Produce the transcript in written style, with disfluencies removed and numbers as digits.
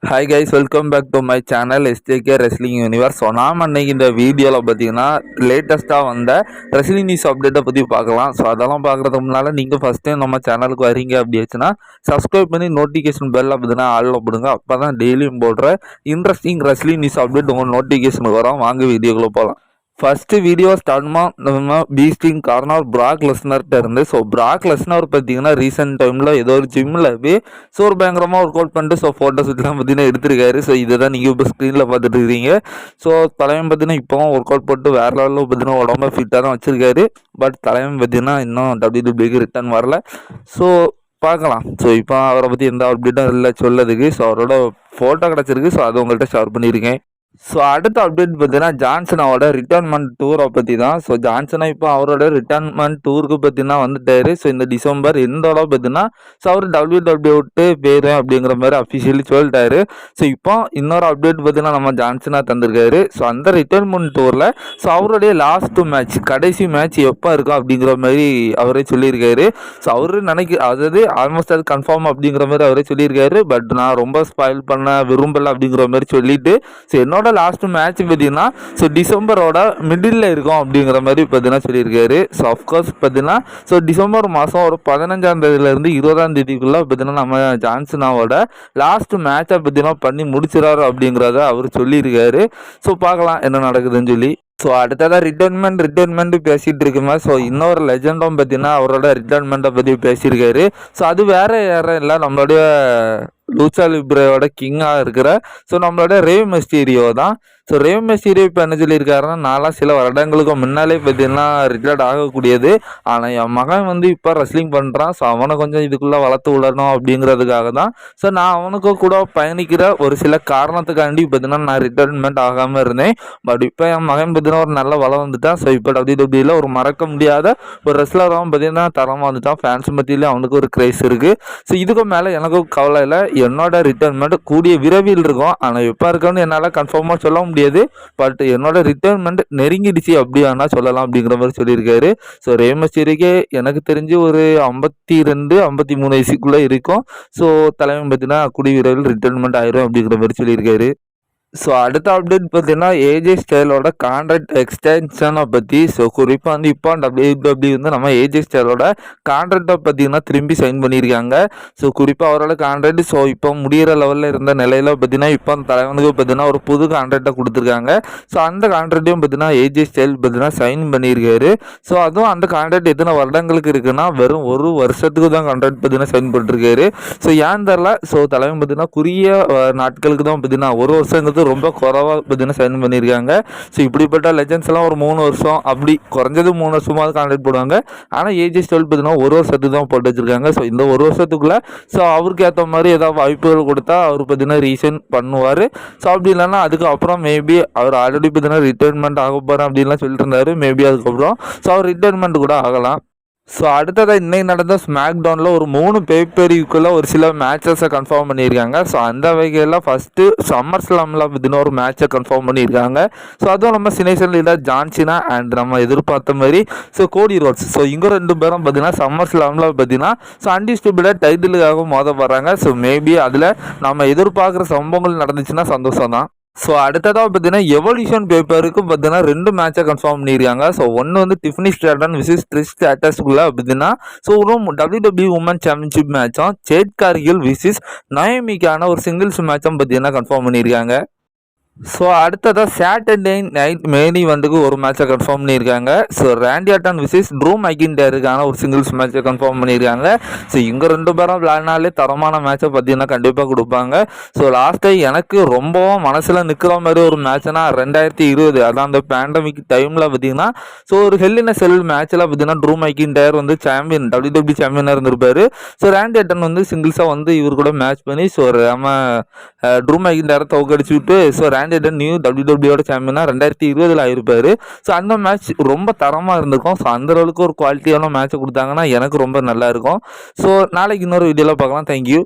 Hi guys, welcome back to my channel STK wrestling universe. So நாம் அன்னைக்கு இந்த வீடியோவில் பார்த்தீங்கன்னா லேட்டஸ்ட்டாக வந்த ரெஸ்லிங் நியூஸ் அப்டேட்டை பற்றி பார்க்கலாம். ஸோ அதெல்லாம் பார்க்குறதுக்கு முன்னால் நீங்கள் ஃபஸ்ட் டைம் நம்ம சேனலுக்கு வரீங்க அப்படி வச்சுன்னா சப்ஸ்கிரைப் பண்ணி நோட்டிஃபிகேஷன் பெல்ல பார்த்தீங்கன்னா ஆளில் போடுங்க. அப்போ தான் டெய்லியும் போடுற இன்ட்ரெஸ்டிங் ரெஸ்லிங் நியூஸ் அப்டேட் உங்கள் நோட்டிஃபிகேஷனுக்கு வரும். வாங்க வீடியோக்குள்ளே போகலாம். ஃபஸ்ட்டு வீடியோ ஸ்டார்ட்மா நம்ம பீஸ்டிங் கார்னர் பிராக் லெஸ்னர்கிட்ட இருந்து. ஸோ பிராக் லெஸ்னர் பார்த்தீங்கன்னா ரீசெண்ட் டைமில் ஏதோ ஒரு ஜிம்மில் போய் ஸோ ஒரு பயங்கரமாக ஒர்க் அவுட் பண்ணிட்டு ஸோ ஃபோட்டோஸ் இதெல்லாம் பார்த்தீங்கன்னா எடுத்திருக்காரு. ஸோ இதை தான் நீங்கள் இப்போ ஸ்க்ரீனில் பார்த்துட்டு இருக்கீங்க. ஸோ தலைவன் பார்த்தீங்கன்னா இப்போவும் ஒர்க் அவுட் போட்டு வேறு லெவலில் பார்த்தீங்கன்னா உடம்ப ஃபிட்டாக தான் வச்சுருக்காரு. பட் தலைவன் பார்த்தீங்கன்னா இன்னும் WWE ரிட்டர்ன் வரல. ஸோ பார்க்கலாம். ஸோ இப்போ அவரை பற்றி எந்த அப்டேட்டும் இல்லை சொல்லதுக்கு. ஸோ அவரோட ஃபோட்டோ கிடச்சிருக்கு. ஸோ அதை உங்கள்கிட்ட ஷேர் பண்ணியிருக்கேன். ஸோ அடுத்த அப்டேட் பார்த்தீங்கன்னா ஜான்சனாவோட ரிட்டர்ன்மெண்ட் டூரை பற்றி தான். ஸோ ஜான்சனா இப்போ அவரோட ரிட்டர்ன்மெண்ட் டூருக்கு பார்த்தீங்கன்னா வந்துட்டாரு. ஸோ இந்த டிசம்பர் எண்டோட பார்த்தீங்கன்னா ஸோ அவர் WWE விட்டு போயிடும் அப்படிங்கிற மாதிரி அஃபிஷியலி சொல்லிட்டாரு. ஸோ இப்போ இன்னொரு அப்டேட் பார்த்தீங்கன்னா நம்ம ஜான்சனா தந்திருக்காரு. ஸோ அந்த ரிட்டர்ன்மெண்ட் டூரில் ஸோ அவருடைய லாஸ்ட் மேட்ச் கடைசி மேட்ச் எப்போ இருக்கும் அப்படிங்கிற மாதிரி அவரே சொல்லியிருக்காரு. ஸோ அவரு அதாவது ஆல்மோஸ்ட் அது கன்ஃபார்ம் அப்படிங்கிற மாதிரி அவரே சொல்லியிருக்காரு. பட் நான் ரொம்ப ஸ்பாயில் பண்ண விரும்பலை அப்படிங்கிற மாதிரி சொல்லிட்டு ஸோ என்னோட லாஸ்ட் மேட்ச் பார்த்தீங்கன்னா ஸோ டிசம்பரோட மிடில் இருக்கும் அப்படிங்கிற மாதிரி பார்த்தீங்கன்னா சொல்லியிருக்காரு. ஸோ அஃப்கோர்ஸ் பார்த்தீங்கன்னா ஸோ டிசம்பர் மாதம் ஒரு 15ஆம் தேதியிலேருந்து 20ஆம் தேதிக்குள்ளே பார்த்தீங்கன்னா நம்ம ஜான்சனாவோட லாஸ்ட் மேட்சை பார்த்தீங்கன்னா பண்ணி முடிச்சிடாரு அப்படிங்கிறத அவர் சொல்லியிருக்காரு. ஸோ பார்க்கலாம் என்ன நடக்குதுன்னு சொல்லி. ஸோ அடுத்ததாக ரிட்டர்ன்மெண்ட் பேசிகிட்டு இருக்குமா. ஸோ இன்னொரு லெஜெண்டும் பார்த்தீங்கன்னா அவரோட ரிட்டர்ன்மெண்ட்டை பற்றி பேசியிருக்காரு. ஸோ அது வேறு யாரும் இல்லை, நம்மளுடைய லூச்சா லிப்ரேயோட கிங்காக இருக்கிற ஸோ நம்மளோட ரேவ் மிஸ்டீரியோ தான். ஸோ ரேவ் மிஸ்டீரியோ இப்போ என்ன சொல்லியிருக்காருன்னா, நான்லாம் சில வருடங்களுக்கு முன்னாலே பார்த்தீங்கன்னா ரிட்டையர்ட் ஆகக்கூடியது. ஆனால் என் மகன் வந்து இப்போ ரெஸ்லிங் பண்ணுறான். ஸோ அவனை கொஞ்சம் இதுக்குள்ளே வளர்த்து விடணும் அப்படிங்கிறதுக்காக தான். ஸோ நான் அவனுக்கு கூட பயணிக்கிற ஒரு சில காரணத்துக்காண்டி பார்த்தீங்கன்னா நான் ரிட்டையர்மெண்ட் ஆகாமல் இருந்தேன். பட் இப்போ என் மகன் பார்த்தீங்கன்னா ஒரு நல்ல வளம் வந்துட்டான். ஸோ இப்போ WWE ஒரு மறக்க முடியாத ஒரு ரெஸ்லராகவும் பார்த்தீங்கன்னா தரமாக வந்துட்டான். ஃபேன்ஸ் மத்தியிலே அவனுக்கு ஒரு கிரேஸ் இருக்குது. ஸோ இதுக்கு மேலே எனக்கும் கவலை இல்லை. என்னோட ரிட்டர்ன்மெண்ட் கூடிய விரைவில் இருக்கும். ஆனால் எப்போ இருக்குன்னு என்னால் கன்ஃபார்மாக சொல்ல முடியாது. பட் என்னோட ரிட்டர்ன்மெண்ட் நெருங்கிடுச்சு அப்படி ஆனால் சொல்லலாம் அப்படிங்கிற மாதிரி சொல்லியிருக்காரு. ஸோ ரே மிஸ்டீரியோக்கே எனக்கு தெரிஞ்சு ஒரு 52-53 வயசுக்குள்ளே இருக்கும். ஸோ தலைவன் பார்த்தீங்கன்னா கூடிய விரைவில் ரிட்டர்ன்மெண்ட் ஆயிரும் அப்படிங்கிற மாதிரி சொல்லியிருக்காரு. ஸோ அடுத்த அப்டேட் பார்த்தீங்கன்னா ஏஜே ஸ்டைலோட கான்ட்ராக்ட் எக்ஸ்டென்ஷனை பற்றி. ஸோ குறிப்பாக வந்து இப்போ WWE வந்து நம்ம ஏஜே ஸ்டைலோட கான்ட்ராக்டை பார்த்தீங்கன்னா திரும்பி சைன் பண்ணியிருக்காங்க. ஸோ குறிப்பாக அவரோட கான்ட்ராக்ட் ஸோ இப்போ முடிகிற லெவலில் இருந்த நிலையில் பார்த்தீங்கன்னா இப்போ அந்த தலைவனுக்கு பார்த்தீங்கன்னா ஒரு புது கான்ட்ராக்டை கொடுத்துருக்காங்க. ஸோ அந்த கான்ட்ராக்டையும் பார்த்தீங்கன்னா ஏஜே ஸ்டைல் பார்த்தீங்கன்னா சைன் பண்ணியிருக்காரு. ஸோ அதுவும் அந்த கான்ட்ராக்ட் எத்தனை வருடங்களுக்கு இருக்குன்னா வெறும் ஒரு வருஷத்துக்கு தான் கான்ட்ராக்ட் பார்த்தீங்கன்னா சைன் பண்ணிருக்காரு. ஸோ ஏன் தெரில. ஸோ தலைவன் பார்த்தீங்கன்னா குறுகிய நாட்களுக்கு தான் பார்த்தீங்கன்னா ஒரு வருஷங்கிறது ரொம்ப குறைவாக பார்த்தீங்கன்னா சைன் பண்ணியிருக்காங்க. ஸோ இப்படிப்பட்ட லெஜெண்ட்ஸ் எல்லாம் ஒரு 3 வருஷம் அப்படி குறைஞ்சது 3 வருஷமாவது கான்ட்ராக்ட் போடுவாங்க. ஆனால் ஏஜே ஸ்டைல் பார்த்தீங்கன்னா ஒரு வருஷத்துக்கு தான் போட்டு வச்சிருக்காங்க. ஸோ இந்த ஒரு வருஷத்துக்குள்ளே ஸோ அவருக்கு ஏற்ற மாதிரி ஏதாவது வாய்ப்புகள் கொடுத்தா அவர் பார்த்தீங்கன்னா ரீசைன் பண்ணுவார். ஸோ அப்படி இல்லைன்னா அதுக்கப்புறம் மேபி அவர் ஆல்ரெடி பார்த்தீங்கன்னா ரிட்டைர்மெண்ட் ஆக போகிறேன் அப்படின்லாம் சொல்லிட்டு இருந்தார். மேபி அதுக்கப்புறம் ஸோ அவர் ரிட்டைர்மெண்ட் கூட ஆகலாம். ஸோ அடுத்ததாக இன்னைக்கு நடந்த ஸ்மாக் டவுனில் ஒரு 3 பேப்பரிக்குள்ளே ஒரு சில மேட்சஸை கன்ஃபார்ம் பண்ணியிருக்காங்க. ஸோ அந்த வகையில் ஃபஸ்ட்டு சம்மர் ஸ்லாமில் பார்த்தீங்கன்னா ஒரு மேட்சை கன்ஃபார்ம் பண்ணியிருக்காங்க. ஸோ அதுவும் நம்ம சினேஷன் லீடர் ஜான்சினா அண்ட் நம்ம எதிர்பார்த்த மாதிரி ஸோ கோடி ரோட்ஸ். ஸோ இங்கே 2 பேரும் பார்த்தீங்கன்னா சம்மர் ஸ்லாமில் பார்த்தீங்கன்னா ஸோ அன்டிஸ்ட்ரிபியூட்டட் டைட்டிலுக்காக மோதப்படுறாங்க. ஸோ மேபி அதில் நம்ம எதிர்பார்க்குற சம்பவங்கள் நடந்துச்சுன்னா சந்தோஷம் தான். ஸோ அடுத்ததாக பார்த்தீங்கன்னா எவல்யூஷன் பேப்பருக்கு பார்த்தீங்கன்னா 2 மேட்சை கன்ஃபார்ம் பண்ணியிருக்காங்க. ஸோ ஒன்று வந்து டிஃபனி ஸ்ட்ராட்டன் விசிஸ் ட்ரிஷ் ஸ்ட்ராட்டஸ்க்குள்ளே பார்த்தீங்கன்னா ஸோ ஒரு WWE உமன் சாம்பியன்ஷிப் மேட்சும் சேட் கார்கில் விசிஸ் நயோமிக்கான ஒரு சிங்கிள்ஸ் மேட்சும் பார்த்தீங்கன்னா கன்ஃபார்ம் பண்ணியிருக்காங்க. ஸோ அடுத்ததாக சாட்டர்டே நைட் மெயின் ஈவெண்ட்டுக்கு ஒரு மேட்சை கன்ஃபார்ம் பண்ணியிருக்காங்க. ஸோ ரேண்டி ஆர்டன் விசிஸ் ட்ரூ மைக்கின்டருக்கான ஒரு சிங்கிள்ஸ் மேட்சை கன்ஃபார்ம் பண்ணியிருக்காங்க. ஸோ இங்கே 2 பேரும் விளையாடினாலே தரமான மேட்சை பார்த்தீங்கன்னா கண்டிப்பாக கொடுப்பாங்க. ஸோ லாஸ்ட்டை எனக்கு ரொம்பவும் மனசில் நிற்கிற மாதிரி ஒரு மேட்ச்னா 2020 அதான் அந்த பேண்டமிக் டைமில் பார்த்தீங்கன்னா ஸோ ஒரு ஹெல் இன் எ செல் மேட்ச்சில் பார்த்தீங்கன்னா ட்ரூ மைக்கின்டர் வந்து சாம்பியன் WWE சாம்பியனாக இருந்திருப்பார். ஸோ ரேண்டி ஆர்டன் வந்து சிங்கிள்ஸாக வந்து இவர் கூட மேட்ச் பண்ணி ஸோ நம்ம ட்ரூ மைக்கின்டரை தோக்கடிச்சு விட்டு ஸோ நியூ WWE சாம்பியனா 2020 ஆயிருப்பாரு. ஸோ அந்த மேட்ச் ரொம்ப தரமாக இருந்திருக்கும். ஸோ அந்த அளவுக்கு ஒரு குவாலிட்டியான மேட்சை கொடுத்தாங்கன்னா எனக்கு ரொம்ப நல்லா இருக்கும். ஸோ நாளைக்கு இன்னொரு வீடியோவில் பார்க்கலாம். தேங்க்யூ.